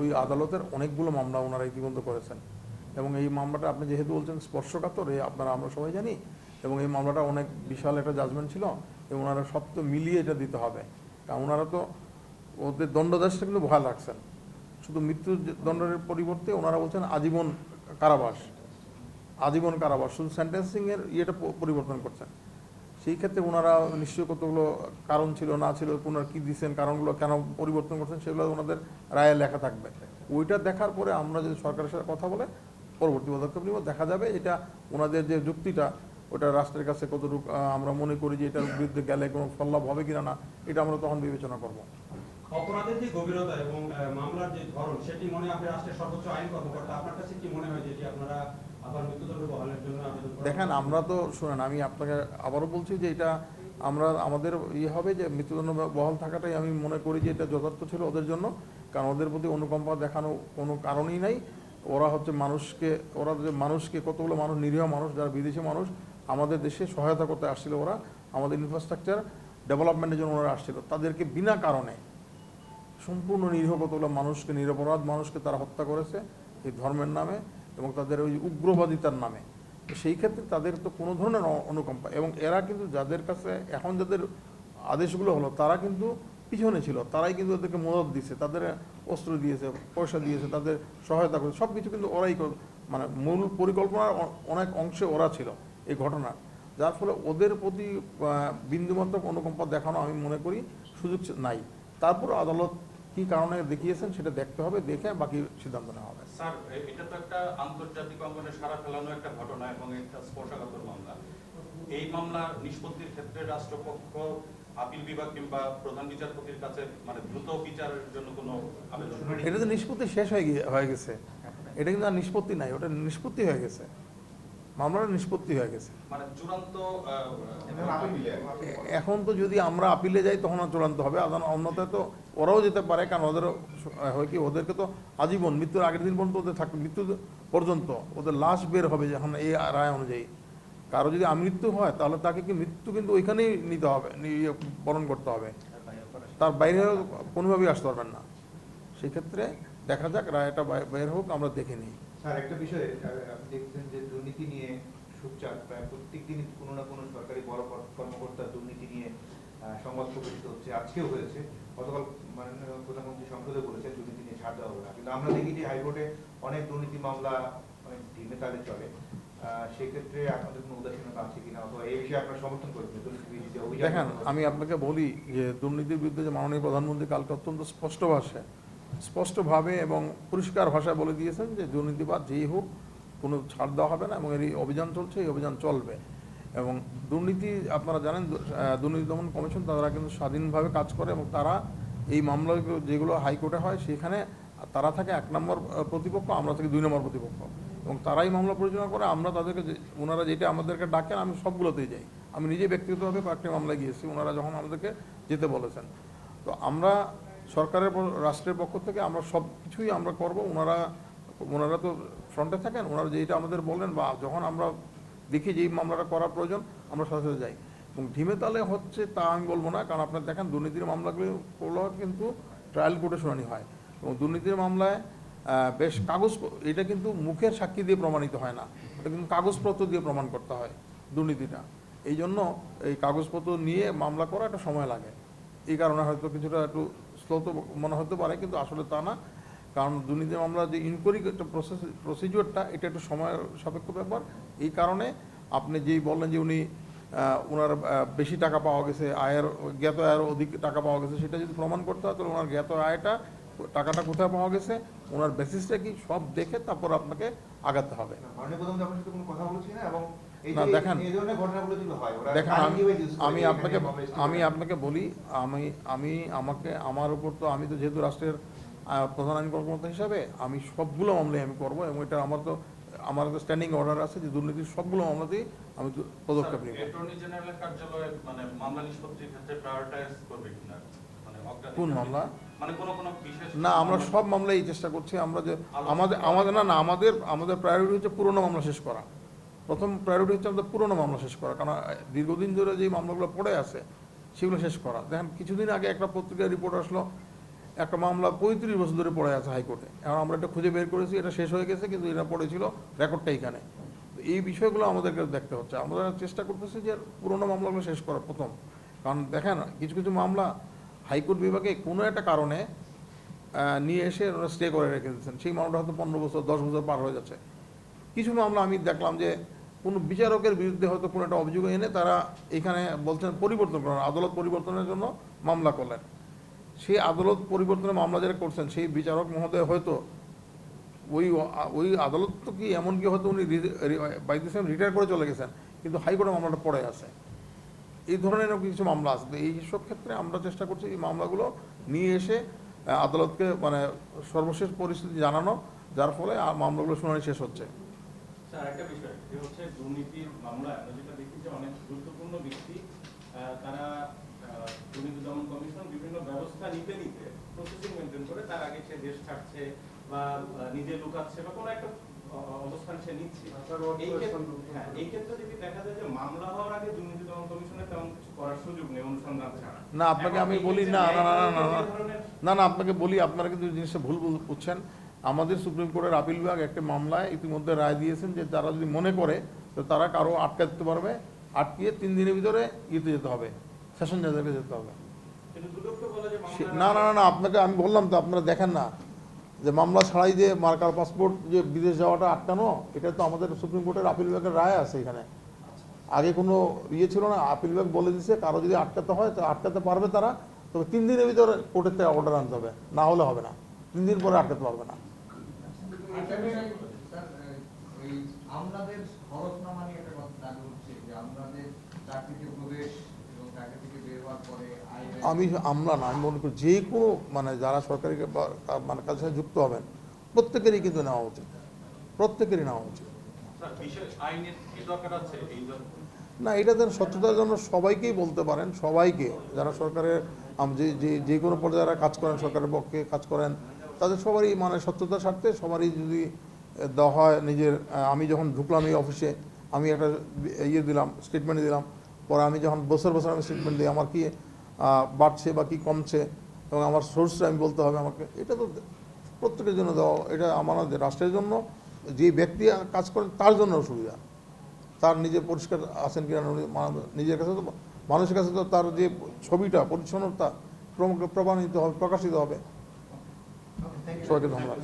ওই আদালতের অনেকগুলো মামলা ওনারা ইতিমধ্যে করেছেন এবং এই মামলাটা আপনি যেহেতু বলছেন স্পর্শকাতর, আপনারা আমরা সবাই জানি, এবং এই মামলাটা অনেক বিশাল একটা জাজমেন্ট ছিল এবং ওনারা সব তো মিলিয়ে এটা দিতে হবে, কারণ ওনারা তো ওদের দণ্ডদাসটা কিন্তু বহাল রাখছেন, শুধু মৃত্যুদণ্ডের পরিবর্তে ওনারা বলছেন আজীবন কারাবাস, আজীবন কারাবাস, শুধু সেন্টেন্সিংয়ের ইয়েটা পরিবর্তন করছেন। সেই ক্ষেত্রে ওনারা নিশ্চয়ই কতগুলো কারণ ছিল না ছিল, ওনারা কী দিচ্ছেন, কারণগুলো কেন পরিবর্তন করছেন, সেগুলো ওনাদের রায়ে লেখা থাকবে। ওইটা দেখার পরে আমরা যদি সরকারের সাথে কথা বলে পরবর্তী পদক্ষেপ নিব, দেখা যাবে এটা ওনাদের যে যুক্তিটা ওটা রাষ্ট্রের কাছে কতটুকু আমরা মনে করি যে এটার বিরুদ্ধে গেলে কোনো ফললাভ হবে কিনা না, এটা আমরা তখন বিবেচনা করব। অপরাধের যে গভীরতা এবং মামলার যে ধরন, সেটি মনে আপনি রাষ্ট্রের সর্বোচ্চ আইন কর্মকর্তা, আপনার কাছে কি মনে হয় যে আপনারা আবার মৃত্যুদণ্ড বহালের জন্য আবেদন করেন? দেখেন, আমরা তো শুনেন, আমি আপনাকে আবারও বলছি যে এটা আমরা আমাদের হবে যে মৃত্যুদণ্ড বহাল থাকাটাই আমি মনে করি যে এটা যথার্থ ছিল ওদের জন্য, কারণ ওদের প্রতি অনুকম্পা দেখানো কোনো কারণই নাই। ওরা হচ্ছে মানুষকে কতগুলো মানুষ, নিরীহ মানুষ যারা বিদেশি মানুষ আমাদের দেশে সহায়তা করতে আসছিল, ওরা আমাদের ইনফ্রাস্ট্রাকচার ডেভেলপমেন্টের জন্য ওরা আসছিল, তাদেরকে বিনা কারণে সম্পূর্ণ নিরীহ কতগুলো মানুষকে, নিরপরাধ মানুষকে তারা হত্যা করেছে এই ধর্মের নামে এবং তাদের ওই উগ্রবাদিতার নামে। সেই ক্ষেত্রে তাদের তো কোনো ধরনের অনুকম্পা, এবং এরা কিন্তু যাদের কাছে এখন যাদের আদেশগুলো হলো তারা কিন্তু পিছনে ছিল, তারাই কিন্তু ওদেরকে মদত দিয়েছে, তাদের অস্ত্র দিয়েছে, পয়সা দিয়েছে, তাদের সহায়তা করেছে, সব কিছু কিন্তু ওরাই মানে মূল পরিকল্পনার অনেক অংশে ওরা ছিল এই ঘটনা, যার ফলে ওদের প্রতি বিন্দুমাত্র অনুকম্পা দেখানো আমি মনে করি সুযোগ নাই। তারপর আদালত কি কারণে দেখিয়েছেন সেটা দেখতে হবে, দেখে বাকি সিদ্ধান্ত নেওয়া হবে। স্যার, এটা তো একটা আন্তর্জাতিক অঙ্গনে সারা ফেলানো একটা ঘটনা এবং একটা স্পর্শকাতর মামলা। এই মামলা নিষ্পত্তির ক্ষেত্রে রাষ্ট্রপক্ষ আপিল বিভাগ কিংবা প্রধান বিচারপতির কাছে মানে দ্রুত বিচারের জন্য কোনো আবেদন? এটা তো নিষ্পত্তি শেষ হয়ে গেছে, এটা কিন্তু আর নিষ্পত্তি নাই, ওটা নিষ্পত্তি হয়ে গেছে, মামলাটা নিষ্পত্তি হয়ে গেছে। মানে চূড়ান্ত এখন তো যদি আমরা আপিলে যাই তখন আর চূড়ান্ত হবে, অন্যথায় তো ওরাও যেতে পারে, কারণ ওদের হয় কি, ওদেরকে তো আজীবন মৃত্যুর আগের দিন পর্যন্ত ওদের থাকবে, মৃত্যু পর্যন্ত ওদের লাশ বের হবে যখন এই রায় অনুযায়ী। কারো যদি আমৃত্যু হয় তাহলে তাকে কি মৃত্যু কিন্তু ওইখানেই নিতে হবে, বরণ করতে হবে, তার বাইরে কোনোভাবেই আসতে পারবেন না। সেক্ষেত্রে দেখা যাক, রায়টা বের হোক, আমরা দেখে নিই। স্যার, একটা বিষয়ে আপনি দেখছেন যে দুর্নীতি নিয়ে সোচ্চার প্রায় প্রত্যেক দিনই কোনো না কোনো সরকারি বড় কর্মকর্তা দুর্নীতি নিয়ে সংবাদ প্রকাশিত হচ্ছে, আজকেও হয়েছে। গতকাল মাননীয় প্রধানমন্ত্রী সংসদে বলেছেন দুর্নীতি নিয়ে ছাড় দেওয়া হবে না, কিন্তু আমরা দেখি যে হাইকোর্টে অনেক দুর্নীতি মামলা অনেক ধিমে তালে চলে। সেক্ষেত্রে আপনাদের কোনো উদাসীনতা আছে কিনা, অথবা এই বিষয়ে আপনারা সমর্থন করবেন দুর্নীতি বিরোধী অভিযান? দেখেন, আমি আপনাকে বলি যে দুর্নীতির বিরুদ্ধে যে মাননীয় প্রধানমন্ত্রী কালকে অত্যন্ত স্পষ্টভাবে এবং পরিষ্কার ভাষায় বলে দিয়েছেন যে দুর্নীতিবাদ যেই হোক কোনো ছাড় দেওয়া হবে না, এবং এই অভিযান চলছে, এই অভিযান চলবে। এবং দুর্নীতি আপনারা জানেন, দুর্নীতি দমন কমিশন তারা কিন্তু স্বাধীনভাবে কাজ করে, এবং তারা এই মামলাগুলো যেগুলো হাইকোর্টে হয় সেখানে তারা থাকে 1 নম্বর প্রতিপক্ষ, আমরা থাকি 2 নম্বর প্রতিপক্ষ, এবং তারাই মামলা পরিচালনা করে। আমরা তাদেরকে, ওনারা যেটা আমাদেরকে ডাকেন আমি সবগুলোতেই যাই। আমি নিজে ব্যক্তিগতভাবে কয়েকটি মামলায় গিয়েছি ওনারা যখন আমাদেরকে যেতে বলেছেন। তো আমরা সরকারের রাষ্ট্রের পক্ষ থেকে আমরা সব কিছুই আমরা করবো। ওনারা তো ফ্রন্টে থাকেন, ওনারা যেটা আমাদের বলেন বা যখন আমরা দেখি যে এই মামলাটা করা প্রয়োজন আমরা সাথে সাথে যাই। এবং ঢিমে তালে হচ্ছে তা আমি বলবো না, কারণ আপনার দেখেন দুর্নীতির মামলাগুলো কিন্তু ট্রায়াল কোর্টে শুনানি হয়, এবং দুর্নীতির মামলায় বেশ এটা কিন্তু মুখের সাক্ষী দিয়ে প্রমাণিত হয় না, এটা কিন্তু কাগজপত্র দিয়ে প্রমাণ করতে হয় দুর্নীতিটা। এই জন্য এই কাগজপত্র নিয়ে মামলা করা একটা সময় লাগে, এই কারণে হয়তো কিছুটা একটু স্লো তো মনে হতে পারে, কিন্তু আসলে তা না। কারণ দুর্নীতির মামলা যে ইনকোয়ারি একটা প্রসিডিওরটা এটা একটু সময় সাপেক্ষ ব্যাপার। এই কারণে আপনি যেই বললেন যে ওনার বেশি টাকা পাওয়া গেছে, জ্ঞাত আয়ের অধিক টাকা পাওয়া গেছে, সেটা যদি প্রমাণ করতে হয় তাহলে ওনার জ্ঞাত টাকাটা কোথায় পাওয়া গেছে, ওনার বেসিসটা কি, সব দেখে তারপর আপনাকে আগাতে হবে। না দেখেন, আমি আপনাকে বলি, আমার উপর তো, আমি তো যেহেতু রাষ্ট্রের প্রধান আইন কর্মকর্তা হিসাবে আমি সবগুলো মামলায় আমি করবো, এবং এটা আমার তো স্ট্যান্ডিং অর্ডার আছে যে দুর্নীতির সবগুলো মামলাতেই আমি পদক্ষেপ নিব। অ্যাটর্নি জেনারেলের কার্যালয়ে মানে মামলা নিষ্পত্তির ক্ষেত্রে প্রায়োরিটাইজ করবে কিনা? কোন মামলা? মানে কোন বিশেষ না, আমরা সব মামলাই চেষ্টা করছি। আমরা যে আমাদের প্রায়োরিটি হচ্ছে পুরনো মামলা শেষ করা। প্রথম প্রায়োরিটি হচ্ছে আমাদের পুরনো মামলা শেষ করা, কারণ দীর্ঘদিন ধরে যে মামলাগুলো পড়ে আছে সেগুলো শেষ করা। দেখেন, কিছুদিন আগে একটা পত্রিকার রিপোর্ট আসলো একটা মামলা 35 বছর ধরে পড়ে আছে হাইকোর্টে। এখন আমরা এটা খুঁজে বের করেছি, এটা শেষ হয়ে গেছে, কিন্তু এটা পড়েছিল রেকর্ডটা এখানে। তো এই বিষয়গুলো আমাদেরকে দেখতে হচ্ছে। আমরা চেষ্টা করতেছি যে পুরোনো মামলাগুলো শেষ করার প্রথম। কারণ দেখেন, কিছু কিছু মামলা হাইকোর্ট বিভাগে কোনো একটা কারণে নিয়ে এসে ওরা স্টে করে রেখে দিচ্ছেন, সেই মামলাটা হয়তো 15 বছর 10 বছর পার হয়ে যাচ্ছে। কিছু মামলা আমি দেখলাম যে কোনো বিচারকের বিরুদ্ধে হয়তো কোনো একটা অভিযোগ এনে তারা এখানে বলছেন পরিবর্তন করেন, আদালত পরিবর্তনের জন্য মামলা করলেন। সেই আদালত পরিবর্তনের মামলা যারা করছেন সেই বিচারক মহোদয় হয়তো ওই আদালত তো কি এমনকি হয়তো উনি বাই দিয়েছেন রিটায়ার করে চলে গেছেন, কিন্তু হাইকোর্টে মামলাটা পড়ে আছে। এই ধরনের কিছু মামলা আছে। তো এইসব ক্ষেত্রে আমরা চেষ্টা করছি এই মামলাগুলো নিয়ে এসে আদালতকে মানে সর্বশেষ পরিস্থিতি জানানো, যার ফলে মামলাগুলো শুনানি শেষ হচ্ছে। স্যার, একটা বিষয় যে হচ্ছে দুর্নীতির মামলায় আমরা যেটা দেখি যে অনেক গুরুত্বপূর্ণ ব্যক্তি তারা দুর্নীতি দমন কমিশন বিভিন্ন ব্যবস্থা নিতে নিতে প্রসেসিং মেনটেন করে তার আগে সে দেশ ছাড়ছে বা নিজে লুকাচ্ছে বা কোনো একটা অবস্থান সে নিচ্ছে। এই ক্ষেত্রে যদি দেখা যায় যে মামলা হওয়ার আগে দুর্নীতি দমন কমিশনের তেমন কিছু করার সুযোগ নেই অনুসন্ধান ছাড়া। না, আপনাকে আমি বলি না না না না না না আপনাকে বলি, আপনারা কিন্তু জিনিসটা ভুল বুঝছেন। আমাদের সুপ্রিম কোর্টের আপিল বিভাগ একটা মামলায় ইতিমধ্যে রায় দিয়েছেন যে তারা যদি মনে করে তো তারা কারো আটকা দিতে পারবে, আটকিয়ে 3 দিনের ভিতরে ইয়েতে যেতে হবে, সেশন জাজকে যেতে হবে। না না না না আপনাকে আমি বললাম তো, আপনারা দেখেন না যে মামলা ছাড়াই যে মার্কার পাসপোর্ট যে বিদেশ যাওয়াটা আটকানো, এটা তো আমাদের সুপ্রিম কোর্টের আপিল বিভাগের রায় আছে এখানে। আগে কোনো ইয়ে ছিল না, আপিল বিভাগ বলে দিচ্ছে কারো যদি আটকাতে হয় তো আটকাতে পারবে তারা, তবে 3 দিনের ভিতরে কোর্টের থেকে অর্ডার আনতে হবে, না হলে হবে না, 3 দিন পরে আটকাতে পারবে না। আমাদের হলফনামা নিয়ে একটা কথা দাবি হচ্ছে যে আমাদের চাকরিতে প্রবেশ এবং চাকরি থেকে বের হওয়ার পরে আমরা না, আমি মনে করি যে কোনো মানে যারা সরকারি মানে কাজের সাথে যুক্ত হবেন প্রত্যেকেরই কিন্তু নেওয়া উচিত, প্রত্যেকেরই নেওয়া উচিত। না, এটা যেন স্বচ্ছতার জন্য সবাইকেই বলতে পারেন, সবাইকে যারা সরকারের যে কোনো পর্যায়ে যারা কাজ করেন, সরকারের পক্ষে কাজ করেন, তাদের সবারই মানে স্বচ্ছতার স্বার্থে সবারই যদি দেওয়া হয় নিজের। আমি যখন ঢুকলাম এই অফিসে আমি একটা ইয়ে দিলাম, স্টেটমেন্ট দিলাম, পরে আমি যখন বছর বছর আমি স্টেটমেন্ট দিই আমার কি বাড়ছে বা কি কমছে এবং আমার সোর্সটা আমি বলতে হবে আমাকে। এটা তো প্রত্যেকের জন্য দেওয়া, এটা আমাদের রাষ্ট্রের জন্য, যে ব্যক্তি কাজ করেন তার জন্য সুবিধা, তার নিজে পরিষ্কার আছেন কিনা নিজের কাছে, তো মানুষের কাছে তো তার যে ছবিটা পরিচ্ছন্নতা প্রমাণিত হবে, প্রকাশিত হবে। সবাইকে ধন্যবাদ।